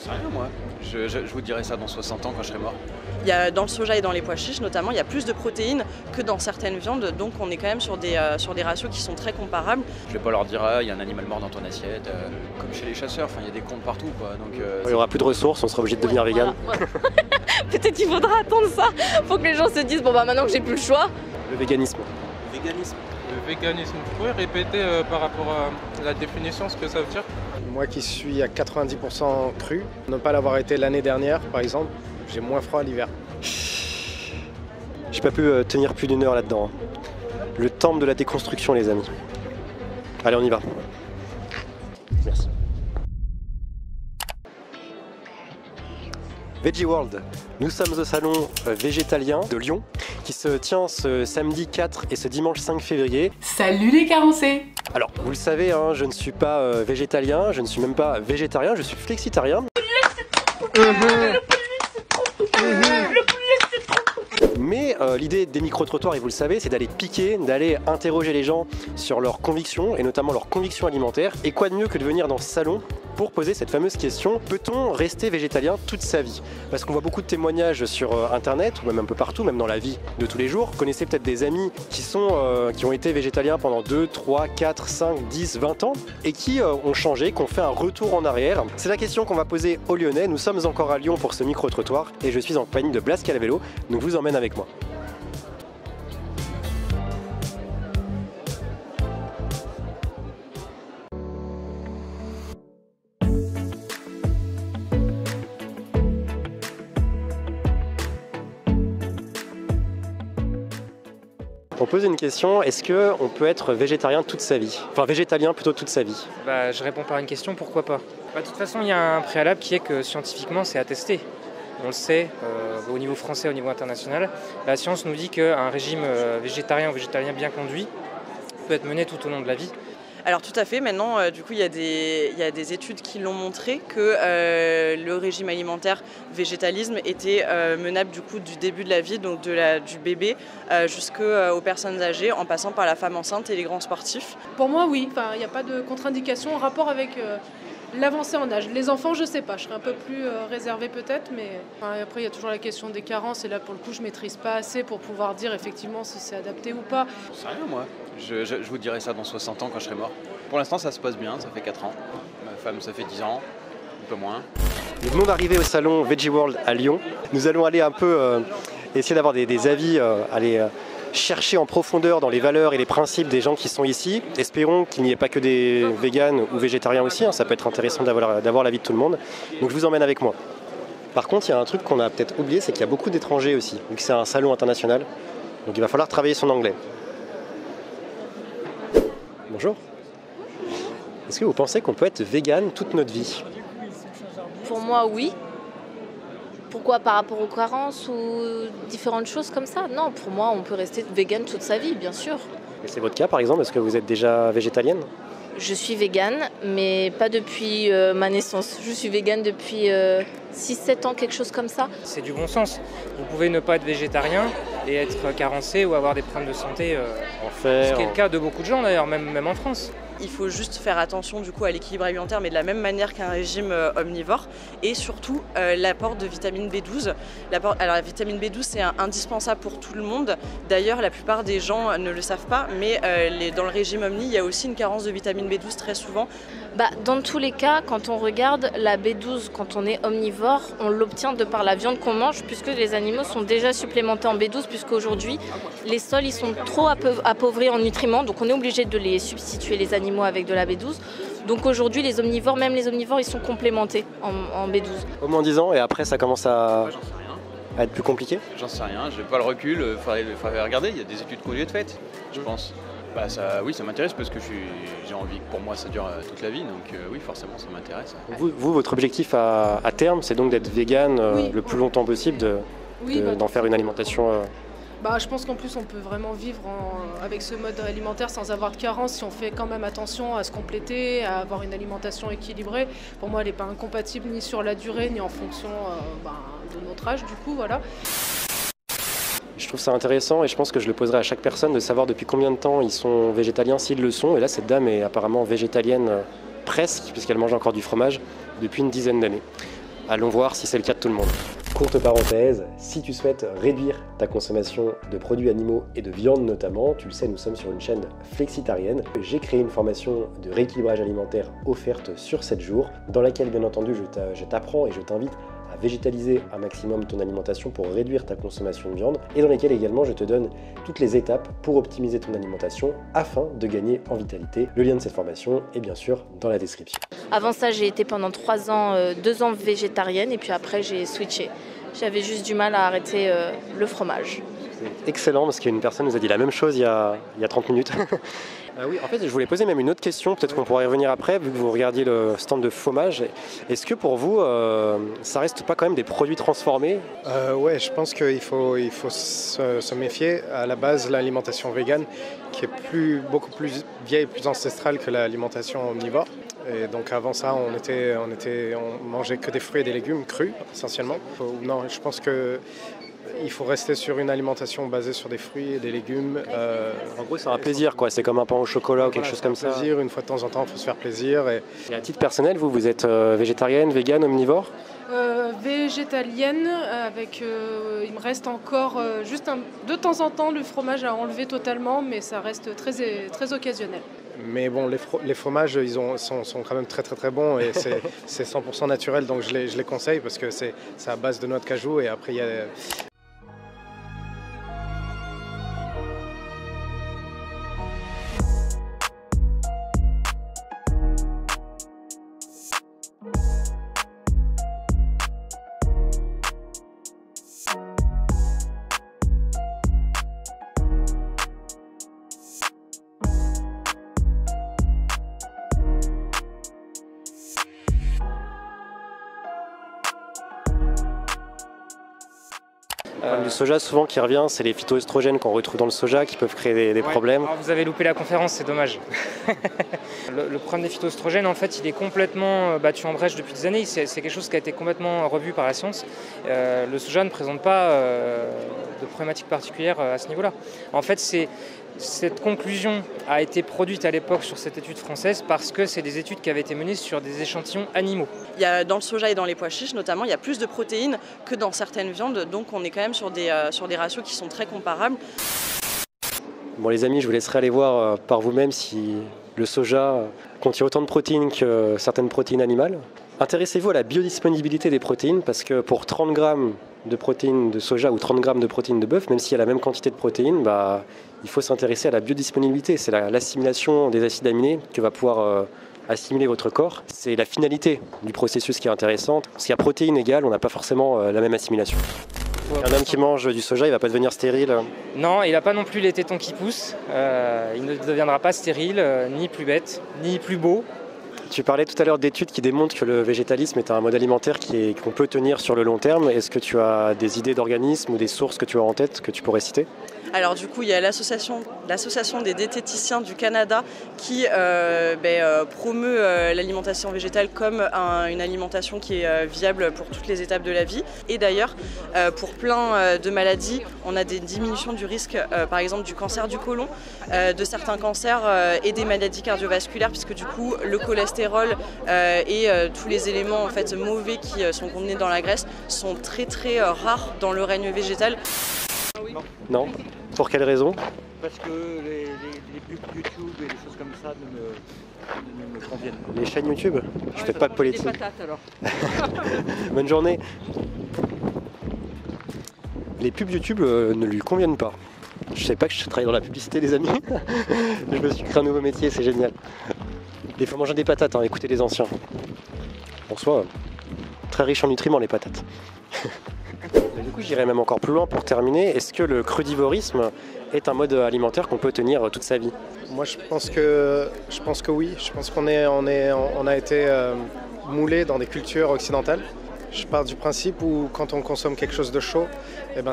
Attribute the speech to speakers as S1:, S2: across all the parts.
S1: C'est rien moi. Je vous dirai ça dans 60 ans quand je serai mort.
S2: Dans le soja et dans les pois chiches notamment, il y a plus de protéines que dans certaines viandes, donc on est quand même sur des ratios qui sont très comparables.
S1: Je vais pas leur dire ah il y a un animal mort dans ton assiette, comme chez les chasseurs, enfin il y a des comptes partout quoi. Donc,
S3: il y aura plus de ressources, on sera obligé de devenir vegan.
S4: Voilà. Peut-être qu'il faudra attendre ça pour que les gens se disent bon bah maintenant que j'ai plus le choix.
S3: Le véganisme.
S5: Le véganisme, vous pouvez répéter par rapport à la définition ce que ça veut dire?
S6: Moi qui suis à 90% cru, ne pas l'avoir été l'année dernière par exemple, j'ai moins froid l'hiver.
S3: J'ai pas pu tenir plus d'1 heure là-dedans. Le temple de la déconstruction les amis. Allez on y va. Merci. Veggie World, nous sommes au salon végétalien de Lyon qui se tient ce samedi 4 et ce dimanche 5 février.
S7: Salut les carencés! Alors,
S3: vous le savez, hein, je ne suis pas végétalien, je ne suis même pas végétarien, je suis flexitarien. Mais l'idée des micro-trottoirs, et vous le savez, c'est d'aller piquer, d'aller interroger les gens sur leurs convictions, et notamment leurs convictions alimentaires. Et quoi de mieux que de venir dans ce salon pour poser cette fameuse question, peut-on rester végétalien toute sa vie? Parce qu'on voit beaucoup de témoignages sur internet, ou même un peu partout, même dans la vie de tous les jours. Vous connaissez peut-être des amis qui ont été végétaliens pendant 2, 3, 4, 5, 10, 20 ans, et qui ont changé, qui ont fait un retour en arrière. C'est la question qu'on va poser aux Lyonnais. Nous sommes encore à Lyon pour ce micro-trottoir, et je suis en compagnie de Blas Calavello, donc je vous emmène avec moi. On pose une question, est-ce qu'on peut être végétarien toute sa vie? Enfin végétalien plutôt toute sa vie.
S8: Je réponds par une question, pourquoi pas? De toute façon, il y a un préalable qui est que scientifiquement c'est attesté. On le sait au niveau français, au niveau international. La science nous dit qu'un régime végétarien ou végétalien bien conduit peut être mené tout au long de la vie.
S2: Alors tout à fait, maintenant du coup il y a des études qui l'ont montré que le régime alimentaire végétalisme était menable du coup du début de la vie, donc du bébé jusqu'aux personnes âgées en passant par la femme enceinte et les grands sportifs.
S7: Pour moi oui, il n'y a pas de contre-indication en rapport avec l'avancée en âge. Les enfants je sais pas, je serais un peu plus réservée peut-être, mais après il y a toujours la question des carences et là pour le coup je maîtrise pas assez pour pouvoir dire effectivement si c'est adapté ou pas.
S1: C'est rien moi. Je vous dirai ça dans 60 ans quand je serai mort. Pour l'instant ça se passe bien, ça fait 4 ans. Ma femme ça fait 10 ans, un peu moins.
S3: Nous venons d'arriver au salon Veggie World à Lyon. Nous allons aller un peu essayer d'avoir des avis, aller chercher en profondeur dans les valeurs et les principes des gens qui sont ici. Espérons qu'il n'y ait pas que des véganes ou végétariens aussi, hein. Ça peut être intéressant d'avoir l'avis de tout le monde. Donc je vous emmène avec moi. Par contre, il y a un truc qu'on a peut-être oublié, c'est qu'il y a beaucoup d'étrangers aussi, vu que c'est un salon international. Donc il va falloir travailler son anglais. Bonjour. Est-ce que vous pensez qu'on peut être vegan toute notre vie?
S4: Pour moi oui. Pourquoi? Par rapport aux carences ou différentes choses comme ça? Non, pour moi on peut rester vegan toute sa vie, bien sûr.
S3: Et c'est votre cas par exemple, est-ce que vous êtes déjà végétalienne?
S4: Je suis végane, mais pas depuis ma naissance. Je suis végane depuis 6-7 ans, quelque chose comme ça.
S8: C'est du bon sens. Vous pouvez ne pas être végétarien et être carencé ou avoir des problèmes de santé. Ce qui est le cas de beaucoup de gens d'ailleurs, même en France.
S2: Il faut juste faire attention du coup à l'équilibre alimentaire, mais de la même manière qu'un régime omnivore, et surtout l'apport de vitamine B12. Alors la vitamine B12 c'est indispensable pour tout le monde. D'ailleurs la plupart des gens ne le savent pas, mais dans le régime omni il y a aussi une carence de vitamine B12 très souvent.
S4: Dans tous les cas, quand on regarde la B12, quand on est omnivore, on l'obtient de par la viande qu'on mange, puisque les animaux sont déjà supplémentés en B12, puisqu'aujourd'hui les sols ils sont trop appauvris en nutriments, donc on est obligé de les substituer les animaux avec de la B12. Donc aujourd'hui les omnivores, même les omnivores, ils sont complémentés en B12.
S3: Au moins 10 ans et après ça commence à être plus compliqué?
S1: J'en sais rien, j'ai pas le recul, faudrait regarder, il y a des études qui ont dû être faites, je pense. Oui, ça m'intéresse parce que j'ai envie que pour moi ça dure toute la vie, donc oui, forcément ça m'intéresse.
S3: Vous, votre objectif à terme, c'est donc d'être vegan
S7: Oui.
S3: le plus longtemps possible, d'en faire une alimentation
S7: Je pense qu'en plus on peut vraiment vivre avec ce mode alimentaire sans avoir de carence si on fait quand même attention à se compléter, à avoir une alimentation équilibrée. Pour moi elle n'est pas incompatible ni sur la durée ni en fonction de notre âge du coup voilà.
S3: Je trouve ça intéressant et je pense que je le poserai à chaque personne de savoir depuis combien de temps ils sont végétaliens, s'ils le sont. Et là cette dame est apparemment végétalienne presque, puisqu'elle mange encore du fromage depuis une dizaine d'années. Allons voir si c'est le cas de tout le monde. Courte parenthèse, si tu souhaites réduire ta consommation de produits animaux et de viande notamment, tu le sais, nous sommes sur une chaîne flexitarienne. J'ai créé une formation de rééquilibrage alimentaire offerte sur 7 jours, dans laquelle bien entendu je t'apprends et je t'invite à végétaliser un maximum ton alimentation pour réduire ta consommation de viande, et dans lesquelles également je te donne toutes les étapes pour optimiser ton alimentation afin de gagner en vitalité. Le lien de cette formation est bien sûr dans la description.
S4: Avant ça, j'ai été pendant 3 ans, 2 ans végétarienne et puis après j'ai switché. J'avais juste du mal à arrêter le fromage.
S3: C'est excellent parce qu'une personne nous a dit la même chose il y a 30 minutes. Oui, en fait, je voulais poser même une autre question, peut-être qu'on pourrait y revenir après, vu que vous regardiez le stand de fromage. Est-ce que pour vous, ça reste pas quand même des produits transformés?
S6: Ouais, je pense qu'il faut se méfier. À la base, l'alimentation végane, qui est beaucoup plus vieille et plus ancestrale que l'alimentation omnivore. Et donc avant ça, on mangeait que des fruits et des légumes crus, essentiellement. Non, je pense que il faut rester sur une alimentation basée sur des fruits et des légumes.
S3: En gros, c'est un plaisir, quoi. C'est comme un pain au chocolat ou quelque chose comme ça.
S6: Plaisir, une fois de temps en temps, il faut se faire plaisir. Et
S3: à titre personnel, vous êtes végétarienne, végane, omnivore?
S7: Végétalienne, avec il me reste encore de temps en temps le fromage à enlever totalement, mais ça reste très occasionnel.
S6: Mais bon, les fromages, sont quand même très très très bons et c'est 100% naturel, donc je les conseille parce que c'est à base de noix de cajou et après il y a...
S3: Le problème du soja, souvent, qui revient, c'est les phytoestrogènes qu'on retrouve dans le soja qui peuvent créer des problèmes.
S8: Alors vous avez loupé la conférence, c'est dommage. Le problème des phytoestrogènes, en fait, il est complètement battu en brèche depuis des années. C'est quelque chose qui a été complètement revu par la science. Le soja ne présente pas de problématique particulière à ce niveau-là. En fait, cette conclusion a été produite à l'époque sur cette étude française parce que c'est des études qui avaient été menées sur des échantillons animaux.
S2: Dans le soja et dans les pois chiches notamment, il y a plus de protéines que dans certaines viandes, donc on est quand même sur des ratios qui sont très comparables.
S3: Bon les amis, je vous laisserai aller voir par vous-même si le soja contient autant de protéines que certaines protéines animales. Intéressez-vous à la biodisponibilité des protéines parce que pour 30 grammes de protéines de soja ou 30 grammes de protéines de bœuf, même s'il y a la même quantité de protéines, il faut s'intéresser à la biodisponibilité. C'est l'assimilation des acides aminés que va pouvoir assimiler votre corps. C'est la finalité du processus qui est intéressante. Parce qu'il y a protéines égales, on n'a pas forcément la même assimilation. Un homme qui mange du soja, il ne va pas devenir stérile?
S8: Non, il n'a pas non plus les tétons qui poussent. Il ne deviendra pas stérile, ni plus bête, ni plus beau.
S3: Tu parlais tout à l'heure d'études qui démontrent que le végétalisme est un mode alimentaire qu'on peut tenir sur le long terme. Est-ce que tu as des idées d'organismes ou des sources que tu as en tête que tu pourrais citer?
S2: Alors du coup, il y a l'association des diététiciens du Canada qui promeut l'alimentation végétale comme une alimentation qui est viable pour toutes les étapes de la vie. Et d'ailleurs, pour plein de maladies, on a des diminutions du risque, par exemple du cancer du côlon, de certains cancers et des maladies cardiovasculaires, puisque du coup, le cholestérol et tous les éléments en fait mauvais qui sont contenus dans la graisse sont très très rares dans le règne végétal.
S3: Non. Pour quelle raison?
S9: Parce que les pubs YouTube et les choses comme ça ne me conviennent pas.
S3: Les chaînes YouTube? Je fais pas de politique.
S9: Des patates alors.
S3: Bonne journée. Les pubs YouTube ne lui conviennent pas. Je savais pas que je travaillais dans la publicité, les amis. Je me suis créé un nouveau métier, c'est génial. Il faut manger des patates, écoutez les anciens. En soi, très riche en nutriments les patates. Du coup, j'irai même encore plus loin pour terminer. Est-ce que le crudivorisme est un mode alimentaire qu'on peut tenir toute sa vie?
S6: Moi, je pense que oui. Je pense qu'on a été moulé dans des cultures occidentales. Je pars du principe où quand on consomme quelque chose de chaud,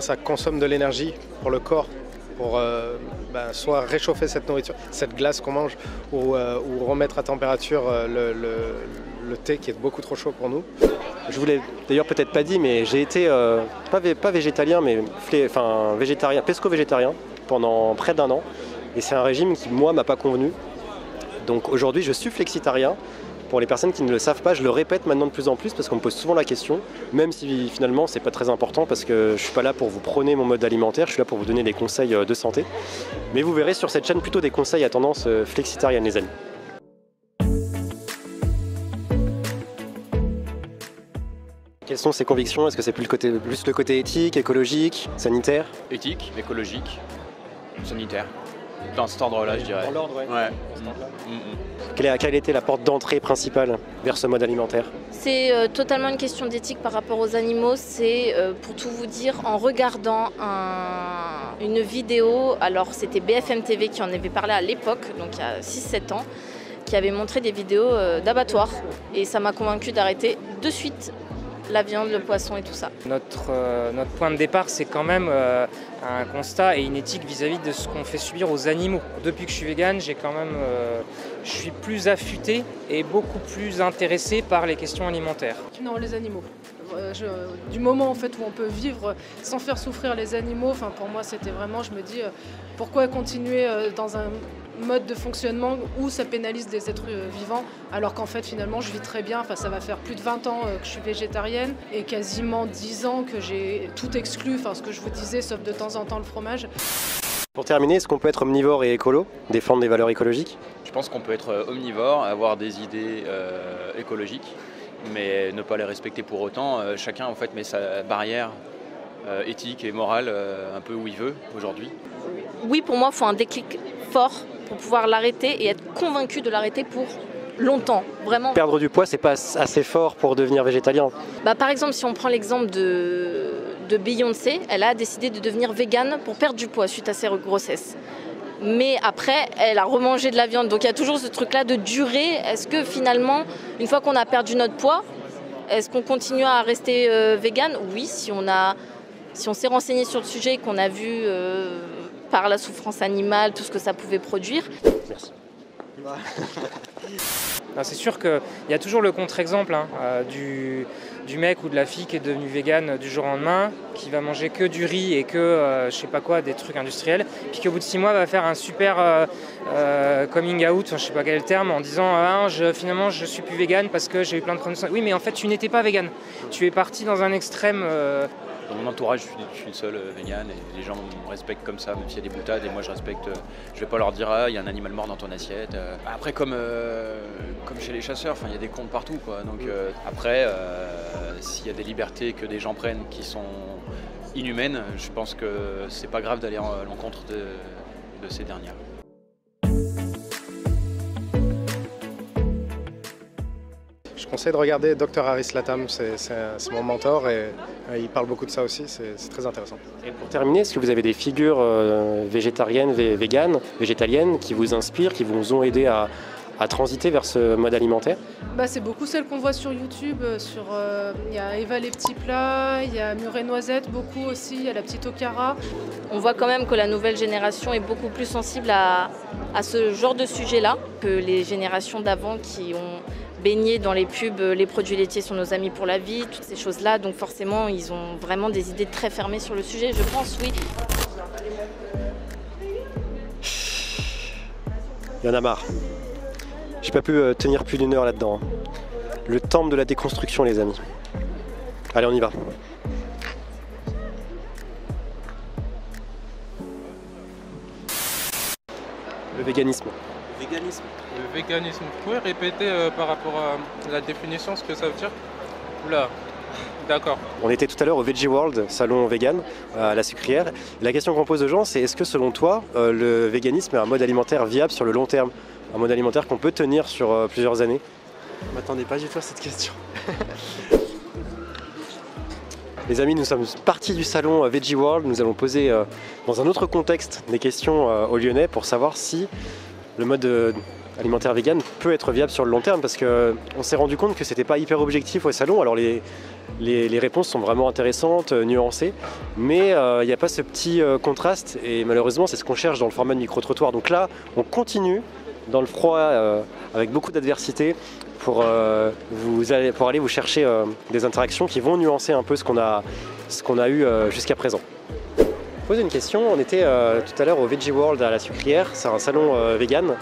S6: ça consomme de l'énergie pour le corps, pour soit réchauffer cette nourriture, cette glace qu'on mange, ou remettre à température le thé qui est beaucoup trop chaud pour nous.
S3: Je vous l'ai d'ailleurs peut-être pas dit, mais j'ai été pas végétalien, mais végétarien, pesco-végétarien pendant près d'1 an. Et c'est un régime qui, moi, m'a pas convenu. Donc aujourd'hui, je suis flexitarien, Pour les personnes qui ne le savent pas, je le répète maintenant de plus en plus parce qu'on me pose souvent la question, même si finalement c'est pas très important parce que je suis pas là pour vous prôner mon mode alimentaire, je suis là pour vous donner des conseils de santé. Mais vous verrez sur cette chaîne plutôt des conseils à tendance flexitarienne, les amis. Quelles sont ses convictions? Est-ce que c'est plus le côté éthique, écologique, sanitaire?
S1: Éthique, écologique, sanitaire. Dans cet ordre-là, je dirais.
S3: Dans l'ordre, ouais.
S1: Ouais.
S3: Quelle était la porte d'entrée principale vers ce mode alimentaire?
S4: C'est totalement une question d'éthique par rapport aux animaux. C'est, pour tout vous dire, en regardant une vidéo, alors c'était BFM TV qui en avait parlé à l'époque, donc il y a 6-7 ans, qui avait montré des vidéos d'abattoirs. Et ça m'a convaincu d'arrêter de suite la viande, le poisson et tout ça.
S8: Notre point de départ, c'est quand même un constat et une éthique vis-à-vis de ce qu'on fait subir aux animaux. Depuis que je suis végane, je suis plus affûté et beaucoup plus intéressé par les questions alimentaires.
S7: Non, les animaux. Du moment en fait, où on peut vivre sans faire souffrir les animaux, pour moi c'était vraiment, je me dis, pourquoi continuer dans un mode de fonctionnement où ça pénalise des êtres vivants, alors qu'en fait finalement je vis très bien. Ça va faire plus de 20 ans que je suis végétarienne et quasiment 10 ans que j'ai tout exclu, ce que je vous disais, sauf de temps en temps le fromage.
S3: Pour terminer, est-ce qu'on peut être omnivore et écolo, défendre des valeurs écologiques?
S1: Je pense qu'on peut être omnivore, avoir des idées écologiques, mais ne pas les respecter pour autant. Chacun en fait met sa barrière éthique et morale un peu où il veut aujourd'hui.
S4: Oui, pour moi, il faut un déclic fort pour pouvoir l'arrêter et être convaincu de l'arrêter pour longtemps, vraiment.
S3: Perdre du poids, c'est pas assez fort pour devenir végétalien.
S4: Par exemple, si on prend l'exemple de Beyoncé, elle a décidé de devenir végane pour perdre du poids suite à ses grossesses. Mais après, elle a remangé de la viande. Donc il y a toujours ce truc-là de durée. Est-ce que finalement, une fois qu'on a perdu notre poids, est-ce qu'on continue à rester végane? Oui, si on s'est renseigné sur le sujet et qu'on a vu par la souffrance animale tout ce que ça pouvait produire.
S3: Merci.
S8: C'est sûr qu'il y a toujours le contre-exemple du mec ou de la fille qui est devenu végane du jour au lendemain, qui va manger que du riz et que je sais pas quoi, des trucs industriels, puis qu'au bout de 6 mois va faire un super coming out, je sais pas quel est le terme, en disant finalement je suis plus végane parce que j'ai eu plein de problèmes. Oui, mais en fait tu n'étais pas végane, tu es parti dans un extrême.
S1: Dans mon entourage, je suis le seul végane et les gens me respectent comme ça, même s'il y a des boutades, et moi je respecte. Je vais pas leur dire il y a un animal mort dans ton assiette. Après, comme chez les chasseurs, il y a des comptes partout, quoi. Donc après, s'il y a des libertés que des gens prennent qui sont inhumaines, je pense que c'est pas grave d'aller à l'encontre de ces dernières.
S6: Je conseille de regarder Dr Harris Latam, c'est mon mentor et il parle beaucoup de ça aussi, c'est très intéressant.
S3: Et pour terminer, est-ce que vous avez des figures végétariennes, véganes, végétaliennes qui vous inspirent, qui vous ont aidé à transiter vers ce mode alimentaire?
S7: C'est beaucoup celles qu'on voit sur YouTube. Il y a Eva les petits plats, il y a Murée Noisette, beaucoup aussi, il y a la petite Okara.
S4: On voit quand même que la nouvelle génération est beaucoup plus sensible à ce genre de sujet-là que les générations d'avant qui ont baigné dans les pubs, les produits laitiers sont nos amis pour la vie, toutes ces choses-là. Donc forcément, ils ont vraiment des idées très fermées sur le sujet, je pense, oui.
S3: Il y en a marre. J'ai pas pu tenir plus d'1 heure là-dedans. Le temple de la déconstruction, les amis. Allez, on y va. Le véganisme.
S5: Le véganisme, vous pouvez répéter par rapport à la définition ce que ça veut dire? Oula, d'accord.
S3: On était tout à l'heure au Veggie World, salon vegan, à la Sucrière. La question qu'on pose aux gens, c'est est-ce que selon toi, le véganisme est un mode alimentaire viable sur le long terme? Un mode alimentaire qu'on peut tenir sur plusieurs années?
S10: Je m'attendais pas du tout à cette question.
S3: Les amis, nous sommes partis du salon Veggie World. Nous allons poser dans un autre contexte des questions aux Lyonnais pour savoir si le mode alimentaire vegan peut être viable sur le long terme, parce qu'on s'est rendu compte que c'était pas hyper objectif au salon. Alors les réponses sont vraiment intéressantes, nuancées, mais il n'y a pas ce petit contraste, et malheureusement c'est ce qu'on cherche dans le format de micro-trottoir. Donc là, on continue dans le froid avec beaucoup d'adversité pour aller vous chercher des interactions qui vont nuancer un peu ce qu'on a eu jusqu'à présent. Pose une question, on était tout à l'heure au Veggie World à la Sucrière, c'est un salon vegan.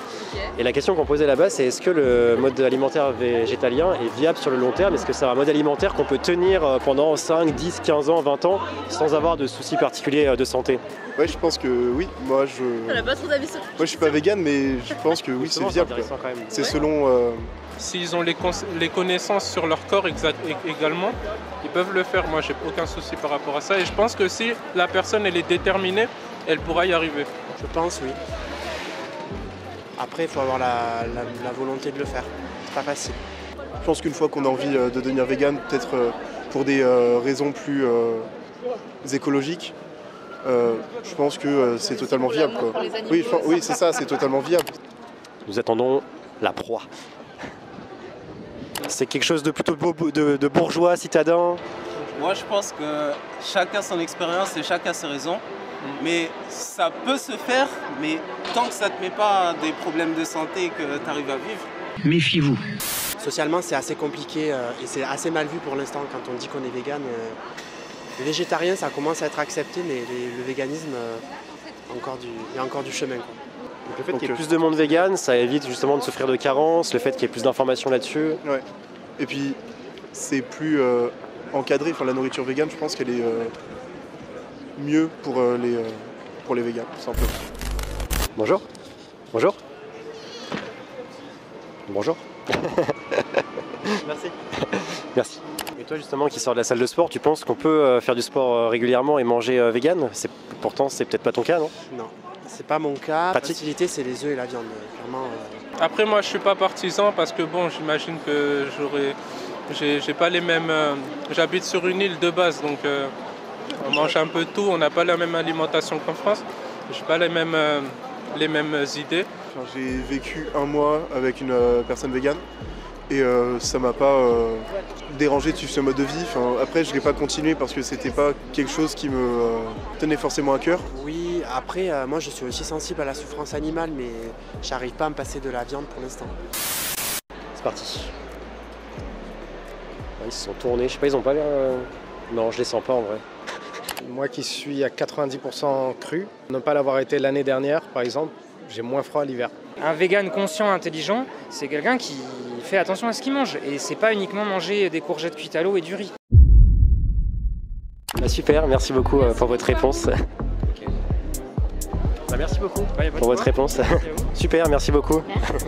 S3: Et la question qu'on posait là-bas, c'est est-ce que le mode alimentaire végétalien est viable sur le long terme? Est-ce que c'est un mode alimentaire qu'on peut tenir pendant 5, 10, 15 ans, 20 ans sans avoir de soucis particuliers de santé?
S11: Ouais, je pense que oui. Moi, je suis pas vegan, mais je pense que oui, c'est viable. C'est selon...
S5: S'ils ont les connaissances sur leur corps également, ils peuvent le faire. Moi, j'ai aucun souci par rapport à ça. Et je pense que si la personne elle est déterminée, elle pourra y arriver.
S10: Je pense, oui. Après, il faut avoir la volonté de le faire. C'est pas facile.
S11: Je pense qu'une fois qu'on a envie de devenir vegan, peut-être pour des raisons plus écologiques, je pense que c'est totalement viable, quoi. Oui, c'est ça, c'est totalement viable.
S3: Nous attendons la proie. C'est quelque chose de plutôt de bourgeois, citadin.
S12: Moi, je pense que chacun son expérience et chacun ses raisons. Mais ça peut se faire, mais tant que ça ne te met pas des problèmes de santé que tu arrives à vivre.
S10: Méfiez-vous. Socialement, c'est assez compliqué et c'est assez mal vu pour l'instant quand on dit qu'on est vegan. Le végétarien, ça commence à être accepté, mais le véganisme, il y a encore du chemin, quoi.
S3: Donc le fait qu'il y ait plus de monde vegan, ça évite justement de souffrir de carences, le fait qu'il y ait plus d'informations là-dessus.
S11: Ouais. Et puis, c'est plus encadré. Enfin, la nourriture végane, je pense qu'elle est mieux pour les végans, tout simplement.
S3: Bonjour. Bonjour. Bonjour.
S10: Merci.
S3: Merci. Et toi justement qui sors de la salle de sport, tu penses qu'on peut faire du sport régulièrement et manger vegan? Pourtant c'est peut-être pas ton cas, non?
S10: Non, c'est pas mon cas. La facilité c'est les œufs et la viande, clairement.
S5: Après moi je suis pas partisan parce que bon j'imagine que j'ai pas les mêmes... j'habite sur une île de base donc on mange un peu tout, on n'a pas la même alimentation qu'en France. J'ai pas les mêmes idées.
S11: J'ai vécu un mois avec une personne végane et ça m'a pas dérangé de suivre ce mode de vie. Enfin, après, je n'ai pas continué parce que c'était pas quelque chose qui me tenait forcément à cœur.
S10: Oui, après, moi je suis aussi sensible à la souffrance animale, mais j'arrive pas à me passer de la viande pour l'instant.
S3: C'est parti. Ils se sont tournés, je sais pas, ils ont pas l'air... Non, je les sens pas en vrai.
S6: Moi qui suis à 90% cru, ne pas l'avoir été l'année dernière par exemple, j'ai moins froid l'hiver.
S8: Un vegan conscient, intelligent, c'est quelqu'un qui fait attention à ce qu'il mange. Et c'est pas uniquement manger des courgettes cuites à l'eau et du riz.
S3: Bah super, merci beaucoup pour votre réponse. Okay. Bah merci beaucoup pour votre réponse. Super, merci beaucoup.
S4: Merci.